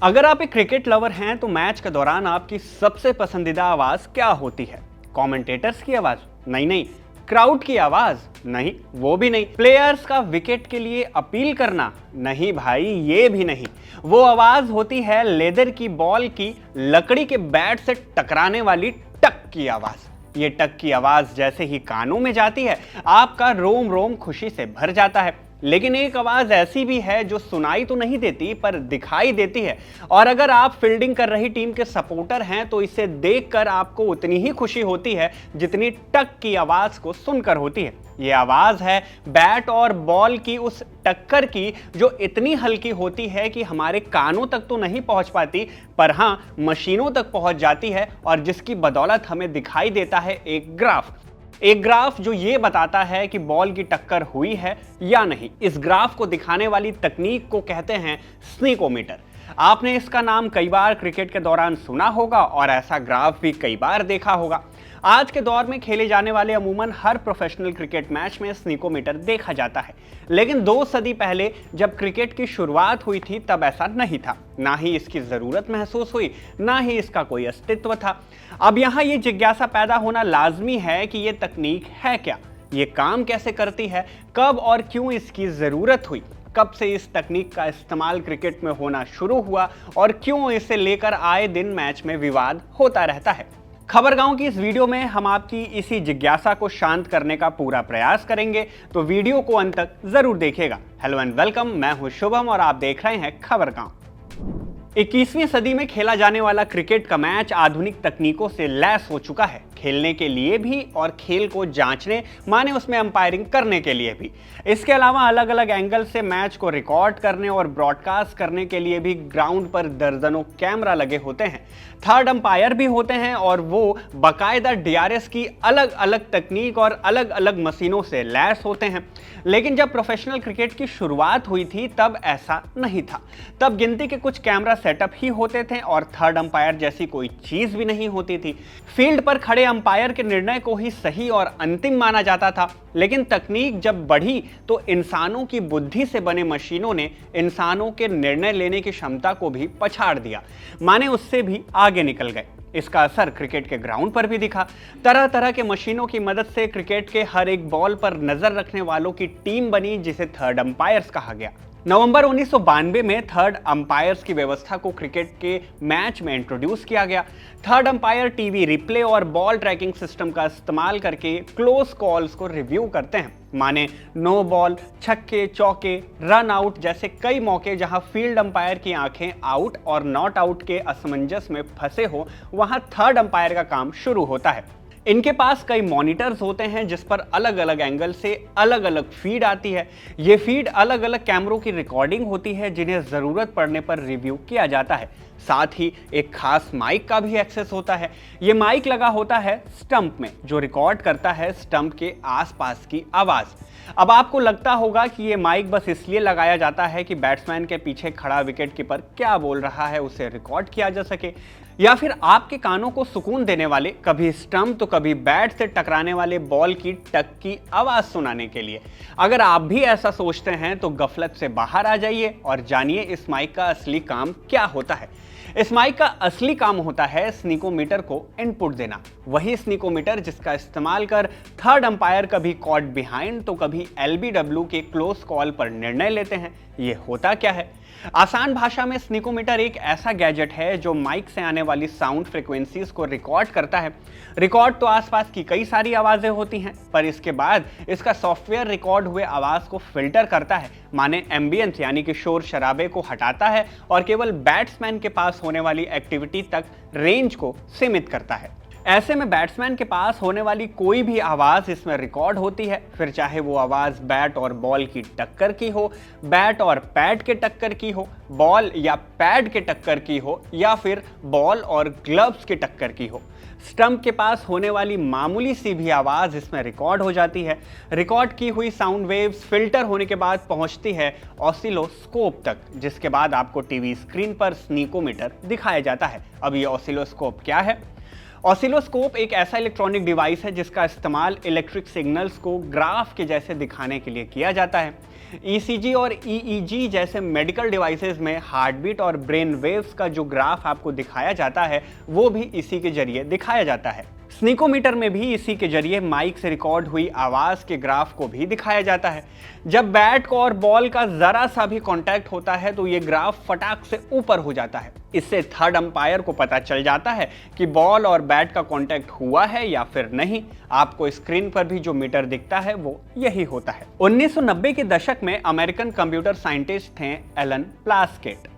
अगर आप एक क्रिकेट लवर हैं तो मैच के दौरान आपकी सबसे पसंदीदा आवाज क्या होती है? कमेंटेटर्स की आवाज? नहीं। क्राउड की आवाज? नहीं, वो भी नहीं। प्लेयर्स का विकेट के लिए अपील करना? नहीं भाई, ये भी नहीं। वो आवाज होती है लेदर की बॉल की लकड़ी के बैट से टकराने वाली टक की आवाज। ये टक की आवाज जैसे ही कानों में जाती है, आपका रोम रोम खुशी से भर जाता है। लेकिन एक आवाज ऐसी भी है जो सुनाई तो नहीं देती पर दिखाई देती है, और अगर आप फील्डिंग कर रही टीम के सपोर्टर हैं तो इसे देखकर आपको उतनी ही खुशी होती है जितनी टक की आवाज को सुनकर होती है। ये आवाज है बैट और बॉल की उस टक्कर की जो इतनी हल्की होती है कि हमारे कानों तक तो नहीं पहुंच पाती, पर हां मशीनों तक पहुंच जाती है, और जिसकी बदौलत हमें दिखाई देता है एक ग्राफ जो ये बताता है कि बॉल की टक्कर हुई है या नहीं। इस ग्राफ को दिखाने वाली तकनीक को कहते हैं स्नीकोमीटर। आपने इसका नाम कई बार क्रिकेट के दौरान सुना होगा और ऐसा ग्राफ भी कई बार देखा होगा। आज के दौर में खेले जाने वाले अमूमन हर प्रोफेशनल क्रिकेट मैच में स्नीकोमीटर देखा जाता है, लेकिन 2 सदी पहले जब क्रिकेट की शुरुआत हुई थी तब ऐसा नहीं था। ना ही इसकी जरूरत महसूस हुई, ना ही इसका कोई अस्तित्व था। अब यहाँ ये जिज्ञासा पैदा होना लाजमी है कि ये तकनीक है क्या, ये काम कैसे करती है, कब और क्यों इसकी जरूरत हुई, कब से इस तकनीक का इस्तेमाल क्रिकेट में होना शुरू हुआ और क्यों इसे लेकर आए दिन मैच में विवाद होता रहता है। खबरगांव की इस वीडियो में हम आपकी इसी जिज्ञासा को शांत करने का पूरा प्रयास करेंगे, तो वीडियो को अंत तक जरूर देखिएगा। हेलो एंड वेलकम, मैं हूं शुभम और आप देख रहे हैं खबरगांव। 21वीं सदी में खेला जाने वाला क्रिकेट का मैच आधुनिक तकनीकों से लैस हो चुका है, खेलने के लिए भी और खेल को जांचने माने उसमें अंपायरिंग करने के लिए भी। इसके अलावा अलग अलग एंगल से मैच को रिकॉर्ड करने और ब्रॉडकास्ट करने के लिए भी ग्राउंड पर दर्जनों कैमरा लगे होते हैं। थर्ड अंपायर भी होते हैं और वो बाकायदा डीआरएस की अलग अलग तकनीक और अलग अलग मशीनों से लैस होते हैं। लेकिन जब प्रोफेशनल क्रिकेट की शुरुआत हुई थी तब ऐसा नहीं था। तब गिनती के कुछ कैमरा सेटअप ही होते थे और थर्ड अंपायर जैसी कोई चीज भी नहीं होती थी। फील्ड पर खड़े अंपायर के निर्णय को ही सही और अंतिम माना जाता था। लेकिन तकनीक जब बढ़ी तो इंसानों की बुद्धि से बने मशीनों ने इंसानों के निर्णय लेने की क्षमता को भी पछाड़ दिया, माने उससे भी आगे निकल गए। इसका असर क्रिकेट के ग्राउंड पर भी दिखा। तरह तरह के मशीनों की मदद से क्रिकेट के हर एक बॉल पर नजर रखने वालों की टीम बनी, जिसे थर्ड अंपायर्स कहा गया। नवंबर 1992 में थर्ड अंपायर्स की व्यवस्था को क्रिकेट के मैच में इंट्रोड्यूस किया गया। थर्ड अंपायर टीवी रिप्ले और बॉल ट्रैकिंग सिस्टम का इस्तेमाल करके क्लोज कॉल्स को रिव्यू करते हैं, माने नो बॉल, छक्के, चौके, रन आउट जैसे कई मौके जहां फील्ड अंपायर की आंखें आउट और नॉट आउट के असमंजस में फंसे हो, वहां थर्ड अंपायर का काम शुरू होता है। इनके पास कई मॉनिटर्स होते हैं जिस पर अलग अलग एंगल से अलग अलग फीड आती है। ये फीड अलग अलग कैमरों की रिकॉर्डिंग होती है जिन्हें ज़रूरत पड़ने पर रिव्यू किया जाता है। साथ ही एक खास माइक का भी एक्सेस होता है। ये माइक लगा होता है स्टंप में, जो रिकॉर्ड करता है स्टंप के आसपास की आवाज़। अब आपको लगता होगा कि ये माइक बस इसलिए लगाया जाता है कि बैट्समैन के पीछे खड़ा विकेट कीपर क्या बोल रहा है उसे रिकॉर्ड किया जा सके, या फिर आपके कानों को सुकून देने वाले कभी स्टंप तो कभी बैट से टकराने वाले बॉल की टक की आवाज सुनाने के लिए। अगर आप भी ऐसा सोचते हैं तो गफलत से बाहर आ जाइए और जानिए इस माइक का असली काम क्या होता है। इस माइक का असली काम होता है स्नीकोमीटर को इनपुट देना। वही स्नीकोमीटर जिसका इस्तेमाल कर थर्ड अंपायर कभी कॉट बिहाइंड तो कभी एलबीडब्ल्यू के क्लोज कॉल पर निर्णय लेते हैं। ये होता क्या है? आसान भाषा में स्नीकोमीटर एक ऐसा गैजेट है जो माइक से आने वाली साउंड फ्रीक्वेंसीज को रिकॉर्ड करता है। रिकॉर्ड तो आसपास की कई सारी आवाजें होती हैं, पर इसके बाद इसका सॉफ्टवेयर रिकॉर्ड हुए आवाज को फिल्टर करता है, माने एम्बियंस यानी कि शोर शराबे को हटाता है और केवल बैट्समैन के पास होने वाली एक्टिविटी तक रेंज को सीमित करता है। ऐसे में बैट्समैन के पास होने वाली कोई भी आवाज़ इसमें रिकॉर्ड होती है, फिर चाहे वो आवाज़ बैट और बॉल की टक्कर की हो, बैट और पैड के टक्कर की हो, बॉल या पैड के टक्कर की हो, या फिर बॉल और ग्लव्स के टक्कर की हो। स्टंप के पास होने वाली मामूली सी भी आवाज़ इसमें रिकॉर्ड हो जाती है। रिकॉर्ड की हुई साउंड वेव्स फिल्टर होने के बाद पहुंचती है ऑसिलोस्कोप तक, जिसके बाद आपको टीवी स्क्रीन पर स्नीकोमीटर दिखाया जाता है। अब ये ऑसिलोस्कोप क्या है? ऑसिलोस्कोप एक ऐसा इलेक्ट्रॉनिक डिवाइस है जिसका इस्तेमाल इलेक्ट्रिक सिग्नल्स को ग्राफ के जैसे दिखाने के लिए किया जाता है। ईसीजी और ईईजी जैसे मेडिकल डिवाइसेस में हार्ट बीट और ब्रेन वेव्स का जो ग्राफ आपको दिखाया जाता है वो भी इसी के जरिए दिखाया जाता है। स्नीकोमीटर में भी इसी के जरिए माइक से रिकॉर्ड हुई आवाज के ग्राफ को भी दिखाया जाता है। जब बैट को और बॉल का जरा सा भी कांटेक्ट होता है तो ये ग्राफ फटाक से ऊपर हो जाता है। इससे थर्ड अंपायर को पता चल जाता है कि बॉल और बैट का कांटेक्ट हुआ है या फिर नहीं। आपको स्क्रीन पर भी जो मीटर दिखता है वो यही होता है। 1990 के दशक में अमेरिकन कंप्यूटर साइंटिस्ट थे एलन प्लास्केट।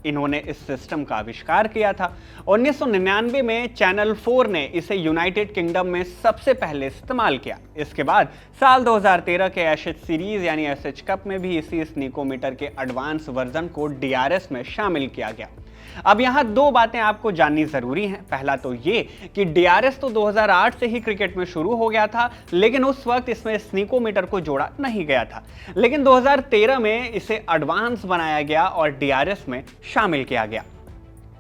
इन्होंने इस सिस्टम का आविष्कार किया था। 1999 में चैनल 4 ने इसे यूनाइटेड किंगडम में सबसे पहले इस्तेमाल किया। इसके बाद साल 2013 के एशेज सीरीज यानी एसएच कप में भी इसी स्नीकोमीटर के एडवांस वर्जन को डीआरएस में शामिल किया गया। अब यहाँ दो बातें आपको जाननी जरूरी हैं। पहला तो ये कि डीआरएस तो 2008 से ही क्रिकेट में शुरू हो गया था, लेकिन उस वक्त इसमें स्नीकोमीटर को जोड़ा नहीं गया था। लेकिन 2013 में इसे एडवांस बनाया गया और डीआरएस में शामिल किया गया।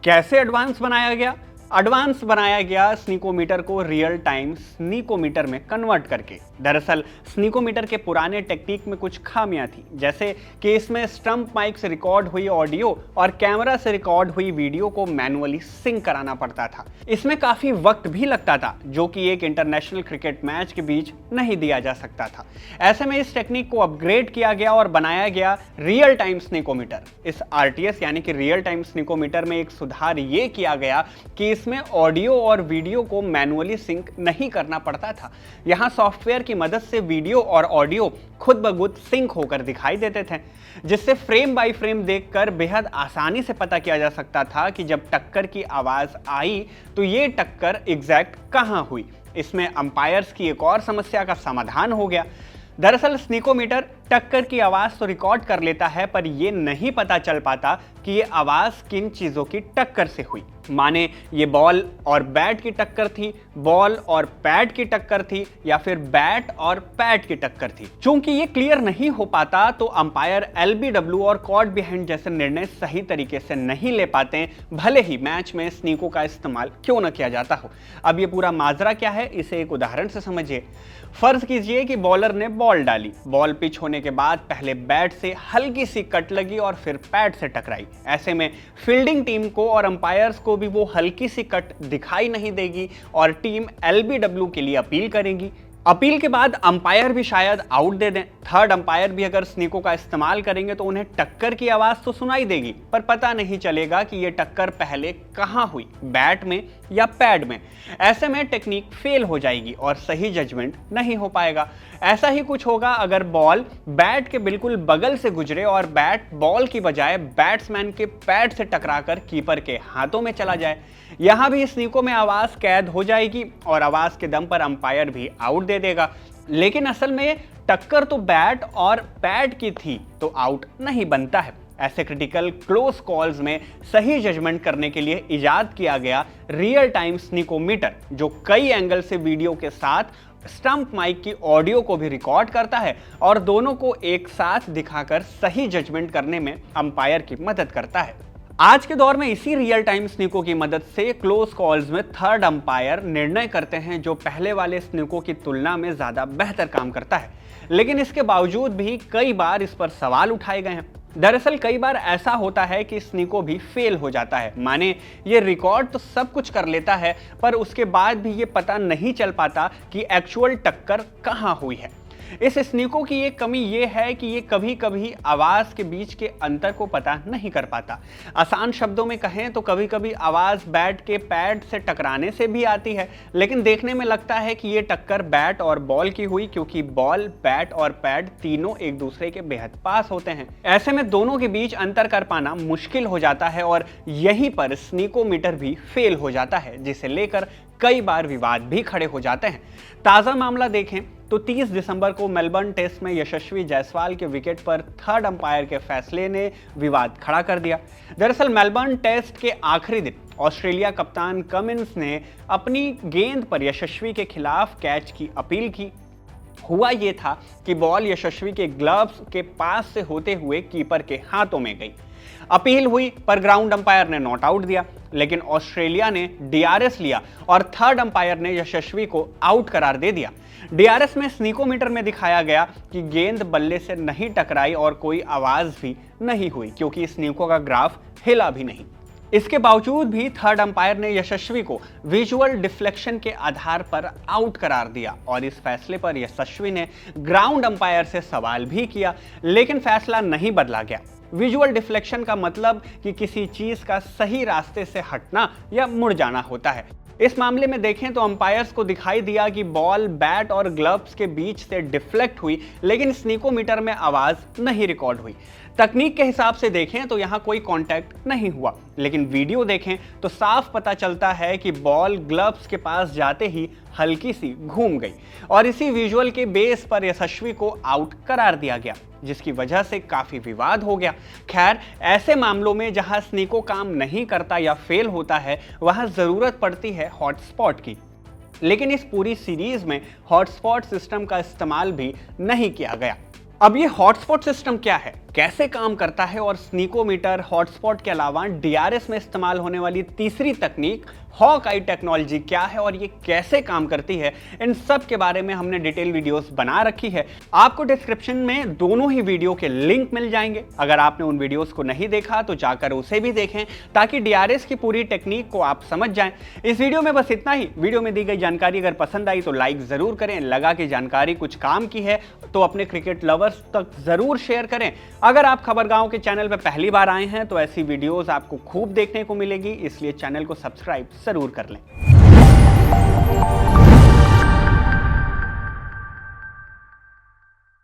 कैसे एडवांस बनाया गया? एडवांस बनाया गया स्नीकोमीटर को रियल टाइम स्नीकोमीटर में कन्वर्ट करके। दरअसल स्नीकोमीटर के पुराने टेक्निक में कुछ खामियां थी, जैसे कि इसमें स्टंप माइक से रिकॉर्ड हुई ऑडियो और कैमरा से रिकॉर्ड हुई वीडियो को मैनुअली सिंक कराना पड़ता था। इसमें काफी वक्त भी लगता था, जो कि एक इंटरनेशनल क्रिकेट मैच के बीच नहीं दिया जा सकता था। ऐसे में इस टेक्निक को अपग्रेड किया गया और बनाया गया रियल टाइम स्नीकोमीटर। इस आरटीएस यानी कि रियल टाइम स्नीकोमीटर में एक सुधार ये किया गया कि इसमें ऑडियो और वीडियो को मैनुअली सिंक नहीं करना पड़ता था। यहां सॉफ्टवेयर की मदद से वीडियो और ऑडियो खुद ब खुद सिंक होकर दिखाई देते थे, जिससे फ्रेम बाय फ्रेम देखकर बेहद आसानी से पता किया जा सकता था कि जब टक्कर की आवाज आई तो ये टक्कर एग्जैक्ट कहां हुई। इसमें अंपायर्स की एक और समस्या का समाधान हो गया। दरअसल स्नीकोमीटर टक्कर की आवाज तो रिकॉर्ड कर लेता है, पर यह नहीं पता चल पाता कि ये आवाज किन चीजों की टक्कर से हुई। माने ये बॉल और बैट की टक्कर थी, बॉल और पैड की टक्कर थी, या फिर बैट और पैड की टक्कर थी। चूंकि ये क्लियर नहीं हो पाता तो अंपायर एलबीडब्ल्यू और कॉट बिहाइंड जैसे निर्णय सही तरीके से नहीं ले पाते, भले ही मैच में स्नीकों का इस्तेमाल क्यों न किया जाता हो। अब ये पूरा माजरा क्या है, इसे एक उदाहरण से समझिए। फर्ज कीजिए कि बॉलर ने बॉल डाली, बॉल पिच होने के बाद पहले बैट से हल्की सी कट लगी और फिर पैड से टकराई। ऐसे में फील्डिंग टीम को और अंपायर्स को भी वो हल्की सी कट दिखाई नहीं देगी और टीम एलबीडब्ल्यू के लिए अपील करेगी। अपील के बाद अंपायर भी शायद आउट दे दें। थर्ड अंपायर भी अगर स्नीकों का इस्तेमाल करेंगे तो उन्हें टक्कर की आवाज तो सुनाई देगी, पर पता नहीं चलेगा कि ये टक्कर पहले कहां हुई, बैट में या पैड में। ऐसे में टेक्निक फेल हो जाएगी और सही जजमेंट नहीं हो पाएगा। ऐसा ही कुछ होगा अगर बॉल बैट के बिल्कुल बगल से गुजरे और बैट बॉल की बजाय बैट्समैन के पैड से टकराकर कीपर के हाथों में चला जाए। यहां भी स्नीकों में आवाज कैद हो जाएगी और आवाज के दम पर अंपायर भी आउट दे देगा। लेकिन असल में टक्कर तो बैट और पैड की थी, तो आउट नहीं बनता है। ऐसे क्रिटिकल क्लोज कॉल्स में सही जजमेंट करने के लिए इजाद किया गया रियल टाइम स्नीकोमीटर, जो कई एंगल से वीडियो के साथ स्टंप माइक की ऑडियो को भी रिकॉर्ड करता है और दोनों को एक साथ दिखाकर सही जजमेंट करने में अंपायर की मदद करता है। आज के दौर में इसी रियल टाइम स्नीकों की मदद से क्लोज कॉल्स में थर्ड अंपायर निर्णय करते हैं, जो पहले वाले स्नीकों की तुलना में ज्यादा बेहतर काम करता है। लेकिन इसके बावजूद भी कई बार इस पर सवाल उठाए गए हैं। दरअसल कई बार ऐसा होता है कि स्नीको भी फेल हो जाता है। माने ये रिकॉर्ड तो सब कुछ कर लेता है, पर उसके बाद भी ये पता नहीं चल पाता कि एक्चुअल टक्कर कहां हुई है। इस स्नीकों की एक कमी ये है कि ये कभी कभी आवाज के बीच के अंतर को पता नहीं कर पाता। आसान शब्दों में कहें तो कभी कभी आवाज बैट के पैड से टकराने से भी आती है, लेकिन देखने में लगता है कि ये टक्कर बैट और बॉल की हुई, क्योंकि बॉल, बैट और पैड तीनों एक दूसरे के बेहद पास होते हैं। ऐसे में दोनों के बीच अंतर कर पाना मुश्किल हो जाता है और यहीं पर स्नीकोमीटर भी फेल हो जाता है, जिसे लेकर कई बार विवाद भी खड़े हो जाते हैं। ताजा मामला देखें तो 30 दिसंबर को मेलबर्न टेस्ट में यशस्वी जायसवाल के विकेट पर थर्ड अंपायर के फैसले ने विवाद खड़ा कर दिया। दरअसल मेलबर्न टेस्ट के आखिरी दिन ऑस्ट्रेलिया कप्तान कमिंस ने अपनी गेंद पर यशस्वी के खिलाफ कैच की अपील की। हुआ ये था कि बॉल यशस्वी के ग्लव्स के पास से होते हुए कीपर के हाथों में गई। अपील हुई पर ग्राउंड अंपायर ने नॉट आउट दिया। लेकिन ऑस्ट्रेलिया ने डीआरएस लिया और थर्ड अंपायर ने यशस्वी को आउट करार दे दिया। डीआरएस में स्नीकोमीटर में दिखाया गया कि गेंद बल्ले से नहीं टकराई और कोई आवाज भी नहीं हुई क्योंकि स्नीको का ग्राफ हिला भी नहीं। इसके बावजूद भी थर्ड अंपायर ने यशस्वी को विजुअल डिफ्लेक्शन के आधार पर आउट करार दिया और इस फैसले पर यशस्वी ने ग्राउंड अंपायर से सवाल भी किया, लेकिन फैसला नहीं बदला गया। विजुअल डिफ्लेक्शन का मतलब कि किसी चीज का सही रास्ते से हटना या मुड़ जाना होता है। इस मामले में देखें तो अंपायर्स को दिखाई दिया कि बॉल बैट और ग्लव्स के बीच से डिफ्लेक्ट हुई, लेकिन स्नीकोमीटर में आवाज नहीं रिकॉर्ड हुई। तकनीक के हिसाब से देखें तो यहाँ कोई कांटेक्ट नहीं हुआ, लेकिन वीडियो देखें तो साफ पता चलता है कि बॉल ग्लव्स के पास जाते ही हल्की सी घूम गई और इसी विजुअल के बेस पर यशस्वी को आउट करार दिया गया, जिसकी वजह से काफी विवाद हो गया। खैर, ऐसे मामलों में जहां स्नीको काम नहीं करता या फेल होता है वहां जरूरत पड़ती है हॉटस्पॉट की, लेकिन इस पूरी सीरीज में हॉटस्पॉट सिस्टम का इस्तेमाल भी नहीं किया गया। अब ये हॉटस्पॉट सिस्टम क्या है, कैसे काम करता है और स्नीकोमीटर, हॉटस्पॉट के अलावा डीआरएस में इस्तेमाल होने वाली तीसरी तकनीक हॉक आई टेक्नोलॉजी क्या है और ये कैसे काम करती है, इन सब के बारे में हमने डिटेल वीडियोस बना रखी है। आपको डिस्क्रिप्शन में दोनों ही वीडियो के लिंक मिल जाएंगे। अगर आपने उन वीडियोस को नहीं देखा तो जाकर उसे भी देखें ताकि डीआरएस की पूरी टेक्निक को आप समझ जाएं। इस वीडियो में बस इतना ही। वीडियो में दी गई जानकारी अगर पसंद आई तो लाइक जरूर करें, लगा कि जानकारी कुछ काम की है तो अपने क्रिकेट लवर्स तक जरूर शेयर करें। अगर आप खबरगांव के चैनल पर पहली बार आए हैं तो ऐसी वीडियोस आपको खूब देखने को मिलेगी, इसलिए चैनल को सब्सक्राइब जरूर कर लें।